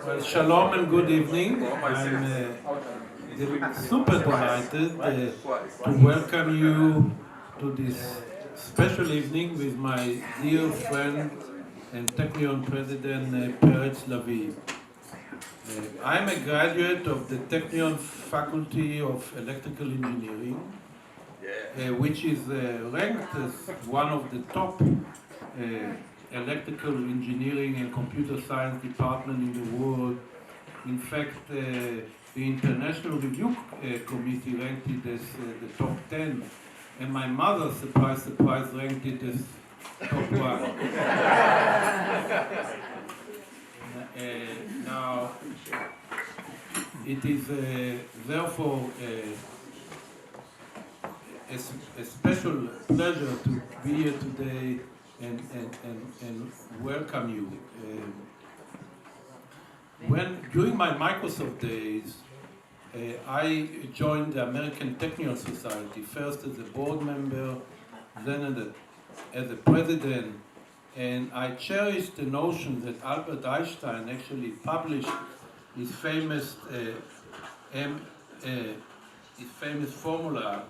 Well, shalom and good evening. I'm super delighted to welcome you to this special evening with my dear friend and Technion President Peretz Lavi. I'm a graduate of the Technion Faculty of Electrical Engineering, which is ranked as one of the top electrical engineering and computer science department in the world. In fact, the International Review Committee ranked it as the top 10, and my mother, surprise, ranked it as top 1. Now, it is therefore a special pleasure to be here today and welcome you. During my Microsoft days, I joined the American Technion Society, first as a board member, then as a president, and I cherished the notion that Albert Einstein actually published his famous formula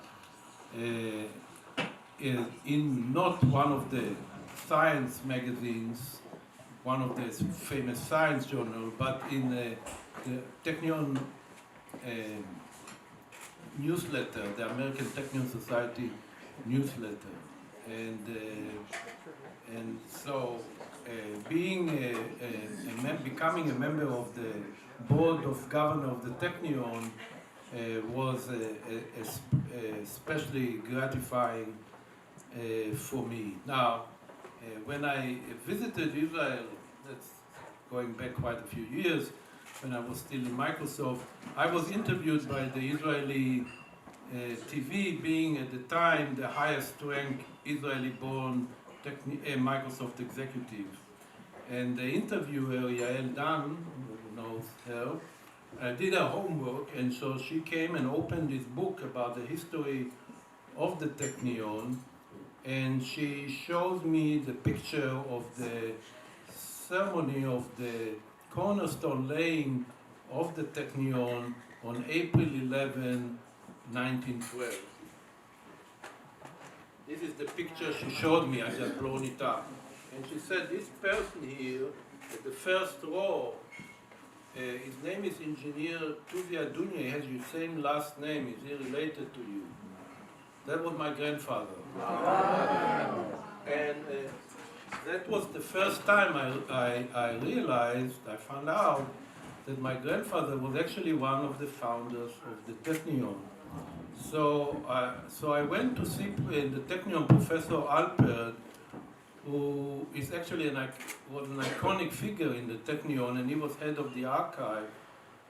in not one of the science magazines, one of the famous science journals, but in the Technion newsletter, the American Technion Society newsletter. And so becoming a member of the board of governors of the Technion was especially gratifying for me. Now, when I visited Israel, that's going back quite a few years, when I was still in Microsoft, I was interviewed by the Israeli TV, being at the time the highest ranked Israeli-born Microsoft executive. And the interviewer, Yael Dan, who knows her, did her homework, and so she came and opened this book about the history of the Technion, and she showed me the picture of the ceremony of the cornerstone laying of the Technion on April 11, 1912. This is the picture she showed me. I just blown it up. And she said, this person here, at the first row, his name is Engineer Tuvia Dunya. He has your same last name. Is he related to you? That was my grandfather. And that was the first time I realized, I found out, that my grandfather was actually one of the founders of the Technion. So I went to see the Technion Professor Alpert, who is actually was an iconic figure in the Technion, and he was head of the archive,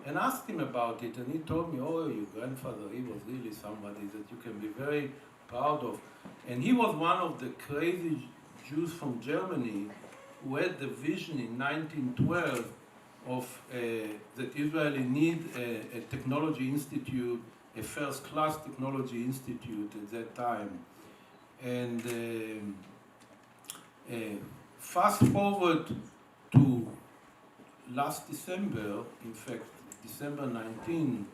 and asked him about it, and he told me, oh, your grandfather, he was really somebody that you can be very proud of. And he was one of the crazy Jews from Germany who had the vision in 1912 of that Israel need a technology institute, a first-class technology institute at that time. And fast forward to last December, in fact, December 19,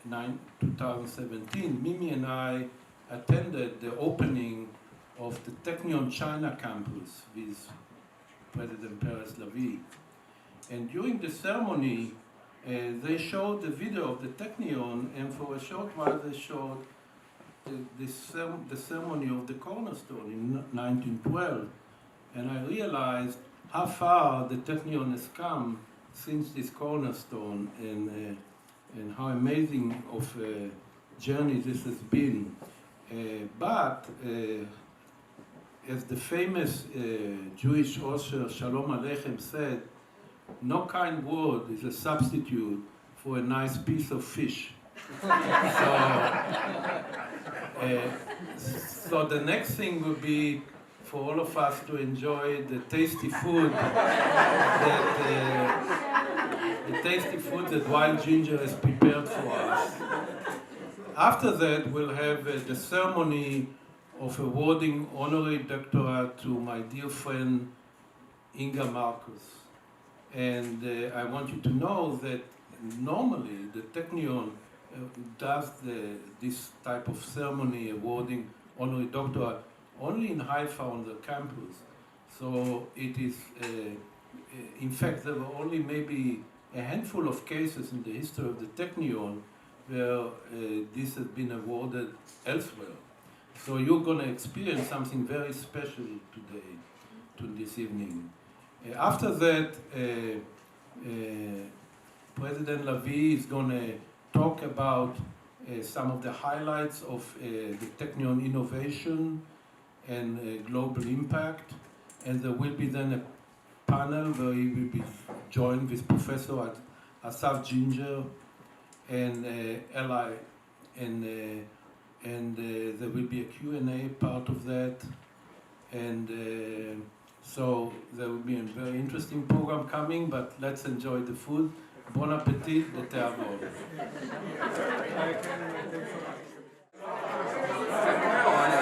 2017, Mimi and I attended the opening of the Technion China campus with President Peretz Lavi. And during the ceremony, they showed the video of the Technion, and for a short while they showed the ceremony of the cornerstone in 1912. And I realized how far the Technion has come since this cornerstone, and how amazing of a journey this has been. But as the famous Jewish author Shalom Aleichem said, no kind word is a substitute for a nice piece of fish. So the next thing will be for all of us to enjoy the tasty food that Wild Ginger has prepared for us. After that, we'll have the ceremony of awarding honorary doctorate to my dear friend Inge Marcus. And I want you to know that normally the Technion does this type of ceremony awarding honorary doctorate only in Haifa on the campus. So it is, in fact, there were only maybe a handful of cases in the history of the Technion where this has been awarded elsewhere. So you're going to experience something very special today, this evening. After that, President Lavie is going to talk about some of the highlights of the Technion innovation and global impact. And there will be then a panel where he will be joined with Professor Asaf Ginger and Eli, and there will be a Q&A part of that. And so there will be a very interesting program coming, but let's enjoy the food. Bon appetit, לתיאבון.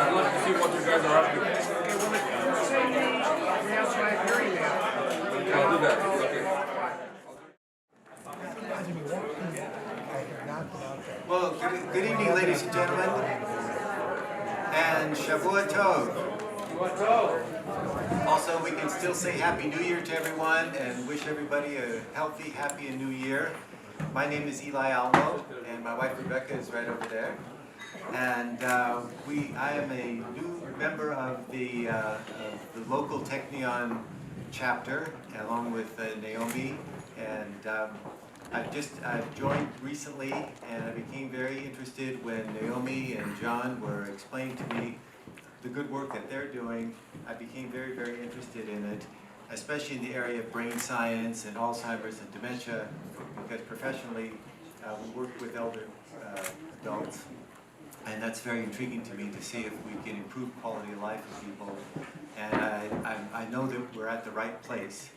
I'd like to see what you guys are up to. Okay, well, send me outside your email. I'll do that. Okay. Well, good evening, ladies and gentlemen, and Shavua Tov. Also, we can still say Happy New Year to everyone and wish everybody a healthy, happy, and New Year. My name is Eli Almo, and my wife Rebecca is right over there. And I am a new member of the local Technion chapter, along with Naomi. And I've joined recently, and I became very interested when Naomi and John were explaining to me the good work that they're doing. I became very, very interested in it, especially in the area of brain science and Alzheimer's and dementia, because professionally we work with elder adults, and that's very intriguing to me to see if we can improve quality of life of people. And I know that we're at the right place.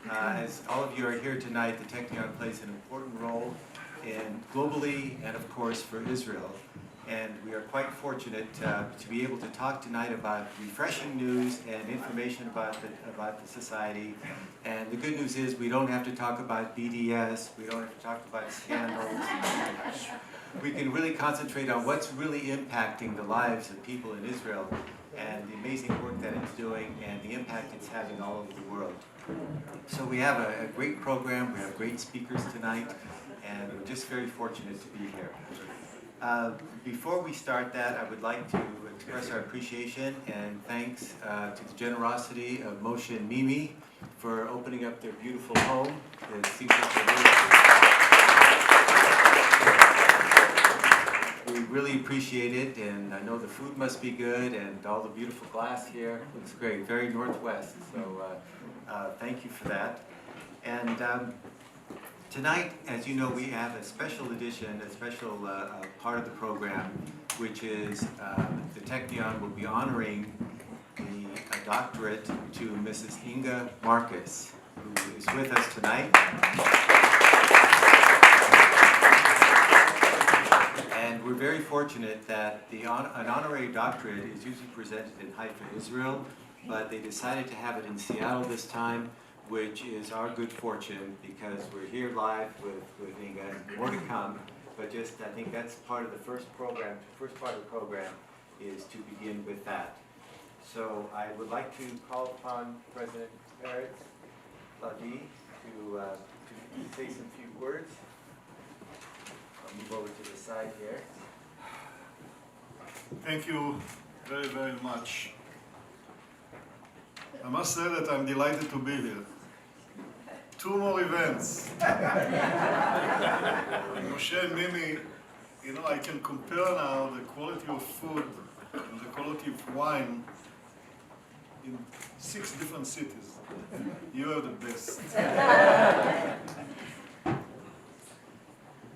As all of you are here tonight, the Technion plays an important role globally and of course for Israel. And we are quite fortunate to be able to talk tonight about refreshing news and information about the society. And the good news is we don't have to talk about BDS, we don't have to talk about scandals. We can really concentrate on what's really impacting the lives of people in Israel and the amazing work that it's doing and the impact it's having all over the world. So we have a great program, we have great speakers tonight, and we're just very fortunate to be here. Before we start that, I would like to express our appreciation and thanks to the generosity of Moshe and Mimi for opening up their beautiful home. It seems we really appreciate it, and I know the food must be good, and all the beautiful glass here looks great, very Northwest, so thank you for that. And tonight, as you know, we have a special edition, a special part of the program, which is the Technion will be honoring a doctorate to Mrs. Inge Marcus, who is with us tonight. And we're very fortunate that an honorary doctorate is usually presented in Haifa, Israel, but they decided to have it in Seattle this time, which is our good fortune because we're here live with Inge, and more to come. But just, I think that's part of the first program. The first part of the program is to begin with that. So I would like to call upon President Peretz Lavie to say some few words. I'll move over to the side here. Thank you very, very much. I must say that I'm delighted to be here. 2 more events. Moshe and Mimi, you know, I can compare now the quality of food and the quality of wine in 6 different cities. You are the best.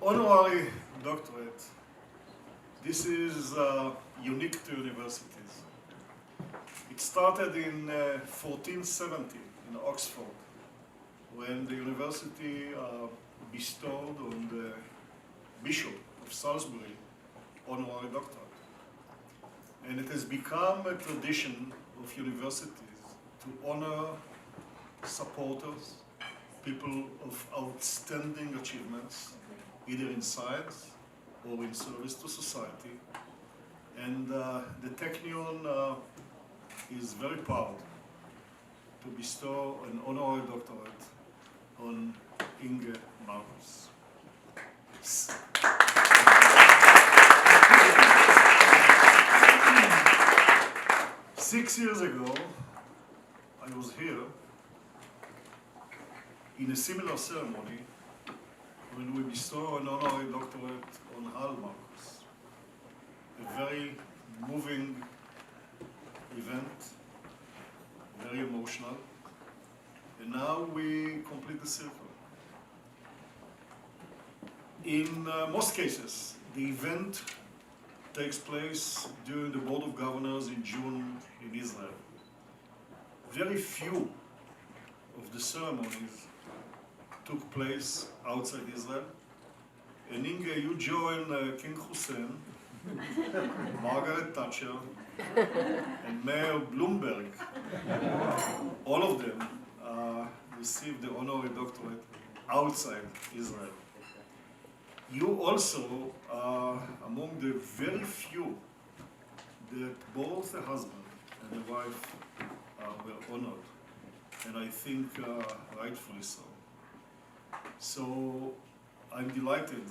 Honorary doctorate. This is unique to universities. It started in 1470 in Oxford, when the university bestowed on the Bishop of Salisbury honorary doctorate. And it has become a tradition of universities to honor supporters, people of outstanding achievements, either in science or in service to society. And the Technion is very proud to bestow an honorary doctorate on Inge Marcus. 6 years ago, I was here in a similar ceremony when we bestow an honorary doctorate on Hal Marcus. A very moving event, very emotional, and now we complete the circle. In most cases, the event takes place during the Board of Governors in June in Israel. Very few of the ceremonies took place outside Israel. And Inge, you join King Hussein, Margaret Thatcher, and Mayor Bloomberg. All of them received the honorary doctorate outside Israel. You also are among the very few that both the husband and the wife were honored, and I think rightfully so. So I'm delighted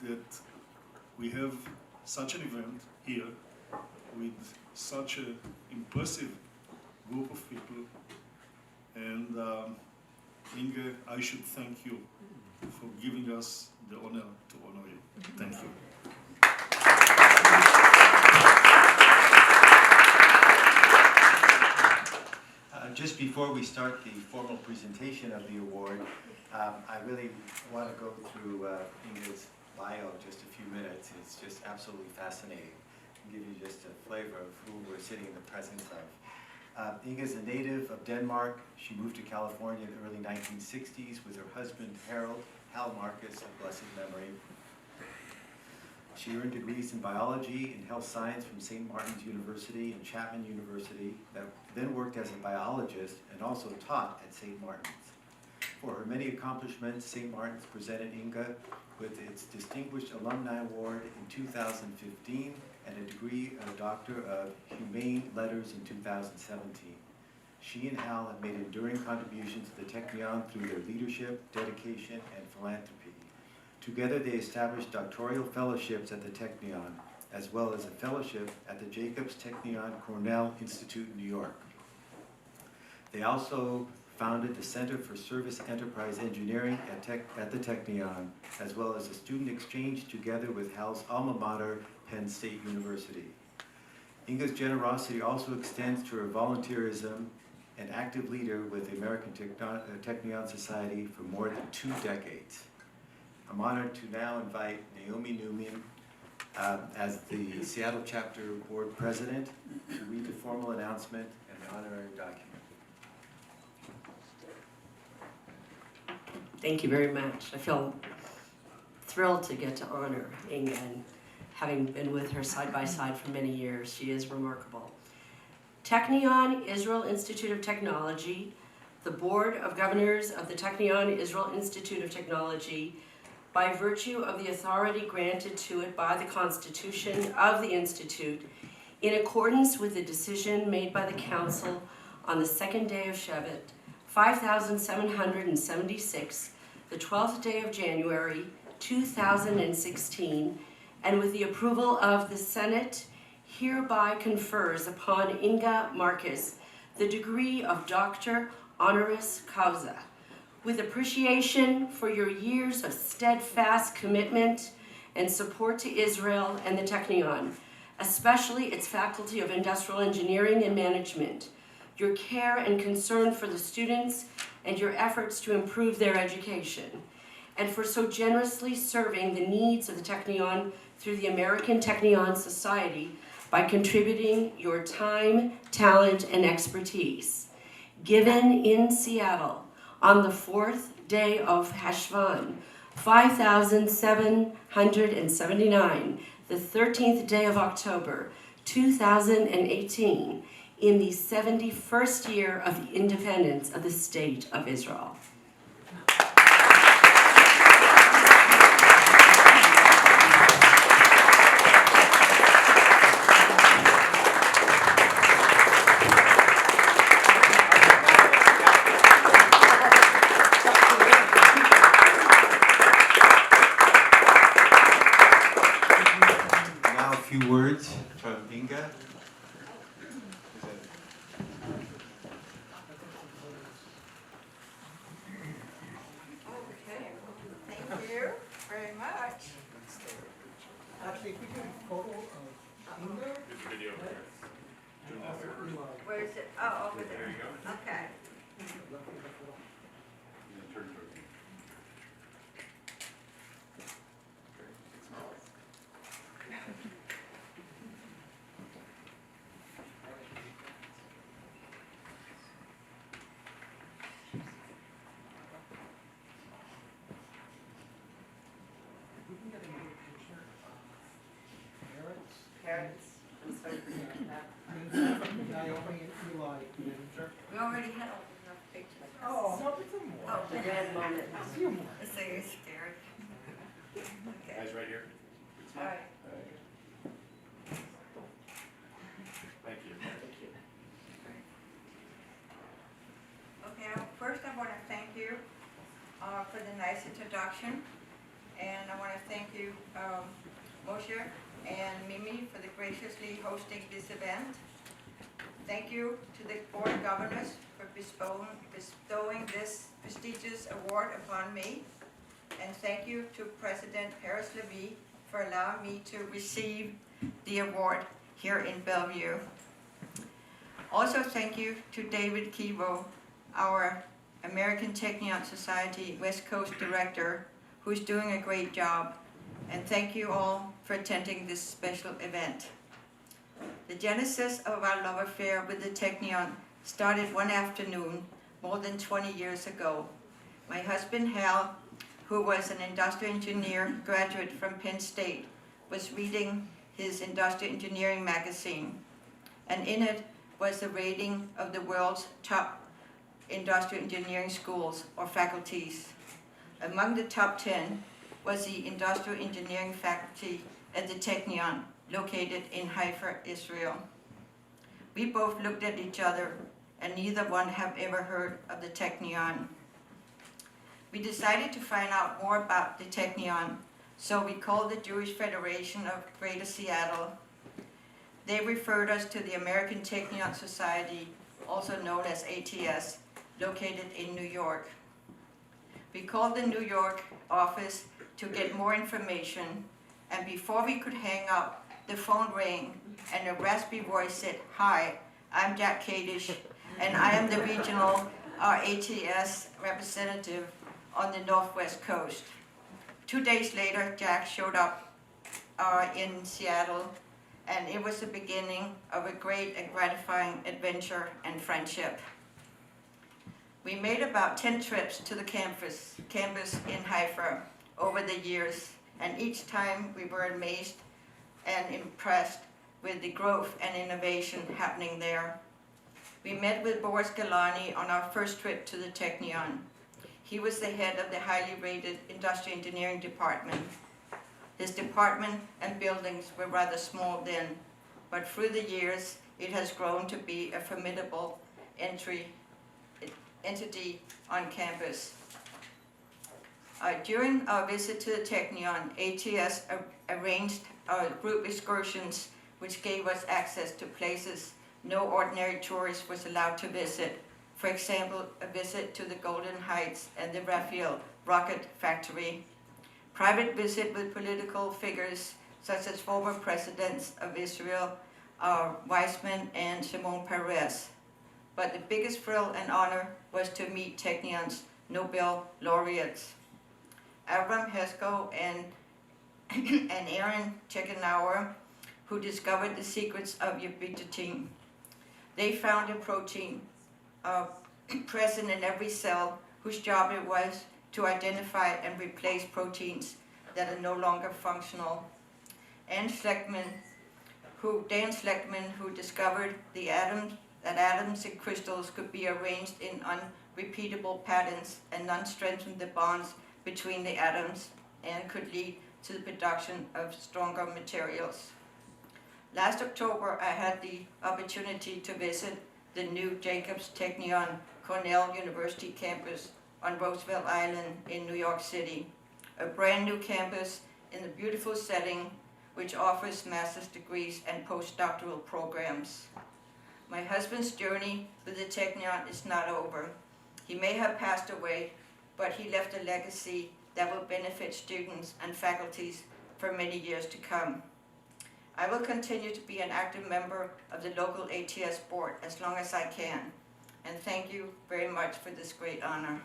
that we have such an event here with such an impressive group of people, and Inge, I should thank you for giving us the honor to honor you. Thank you. Just before we start the formal presentation of the award, I really want to go through Inge's bio just a few minutes. It's just absolutely fascinating. I'll give you just a flavor of who we're sitting in the presence of. Inge is a native of Denmark. She moved to California in the early 1960s with her husband, Hal Marcus, of blessed memory. She earned degrees in biology and health science from St. Martin's University and Chapman University, then worked as a biologist and also taught at St. Martin's. For her many accomplishments, St. Martin's presented Inge with its Distinguished Alumni Award in 2015 and a degree of Doctor of Humane Letters in 2017. She and Hal have made enduring contributions to the Technion through their leadership, dedication, and philanthropy. Together they established doctoral fellowships at the Technion, as well as a fellowship at the Jacobs Technion Cornell Institute in New York. They also founded the Center for Service Enterprise Engineering at the Technion, as well as a student exchange together with Hal's alma mater, Penn State University. Inge's generosity also extends to her volunteerism and active leader with the American Technion Society for more than 2 decades. I'm honored to now invite Naomi Newman as the Seattle Chapter Board President to read the formal announcement and the honorary document. Thank you very much. I feel thrilled to get to honor Inge, and having been with her side by side for many years, she is remarkable. Technion Israel Institute of Technology, the Board of Governors of the Technion Israel Institute of Technology, by virtue of the authority granted to it by the Constitution of the Institute, in accordance with the decision made by the Council on the 2nd day of Shevat, 5776, the 12th day of January, 2016, and with the approval of the Senate, hereby confers upon Inge Marcus the degree of Doctor Honoris Causa, with appreciation for your years of steadfast commitment and support to Israel and the Technion, especially its Faculty of Industrial Engineering and Management, your care and concern for the students, and your efforts to improve their education, and for so generously serving the needs of the Technion through the American Technion Society by contributing your time, talent, and expertise. Given in Seattle on the 4th day of Heshvan, 5779, the 13th day of October, 2018, in the 71st year of the independence of the State of Israel. Now a few words from Inge. Okay, thank you very much. Actually, if we get a photo of Inge. Where is it? Oh, over there. Okay. Parents. Naomi and Eli. We already had enough pictures. Oh. Oh, The red moment. so you're scared. Okay. Guys, right here. All right. Thank you. Okay, first I want to thank you for the nice introduction. And I want to thank you, Moshe and Mimi, for the graciously hosting this event. Thank you to the Board of Governors for bestowing this prestigious award upon me. And thank you to President Paris Levy for allowing me to receive the award here in Bellevue. Also thank you to David Kivo, our American Technion Society West Coast Director, who's doing a great job. And thank you all for attending this special event. The genesis of our love affair with the Technion started one afternoon more than 20 years ago. My husband Hal, who was an industrial engineer graduate from Penn State, was reading his industrial engineering magazine, and in it was a rating of the world's top industrial engineering schools or faculties. Among the top 10 was the industrial engineering faculty at the Technion, located in Haifa, Israel. We both looked at each other, and neither one have ever heard of the Technion. We decided to find out more about the Technion, so we called the Jewish Federation of Greater Seattle. They referred us to the American Technion Society, also known as ATS, located in New York. We called the New York office to get more information, and before we could hang up, the phone rang, and a raspy voice said, "Hi, I'm Jack Kadish, and I am the regional ATS representative on the Northwest Coast." 2 days later, Jack showed up in Seattle, and it was the beginning of a great and gratifying adventure and friendship. We made about 10 trips to the campus in Haifa over the years, and each time we were amazed and impressed with the growth and innovation happening there. We met with Boris Galani on our first trip to the Technion. He was the head of the highly rated industrial engineering department. His department and buildings were rather small then, but through the years it has grown to be a formidable entity on campus. During our visit to the Technion, ATS arranged group excursions which gave us access to places no ordinary tourist was allowed to visit. For example, a visit to the Golden Heights and the Raphael rocket factory. Private visit with political figures such as former presidents of Israel, Weizmann and Shimon Peres. But the biggest thrill and honor was to meet Technion's Nobel laureates. Avram Hesko and Aaron Checkenauer, who discovered the secrets of ubiquitin. They found a protein present in every cell whose job it was to identify and replace proteins that are no longer functional. Dan Schleckman, who discovered the atoms that atoms and crystals could be arranged in unrepeatable patterns and none strengthened the bonds between the atoms and could lead to the production of stronger materials. Last October, I had the opportunity to visit the new Jacobs Technion Cornell University campus on Roosevelt Island in New York City, a brand new campus in a beautiful setting which offers master's degrees and postdoctoral programs. My husband's journey with the Technion is not over. He may have passed away, but he left a legacy that will benefit students and faculties for many years to come. I will continue to be an active member of the local ATS board as long as I can, and thank you very much for this great honor.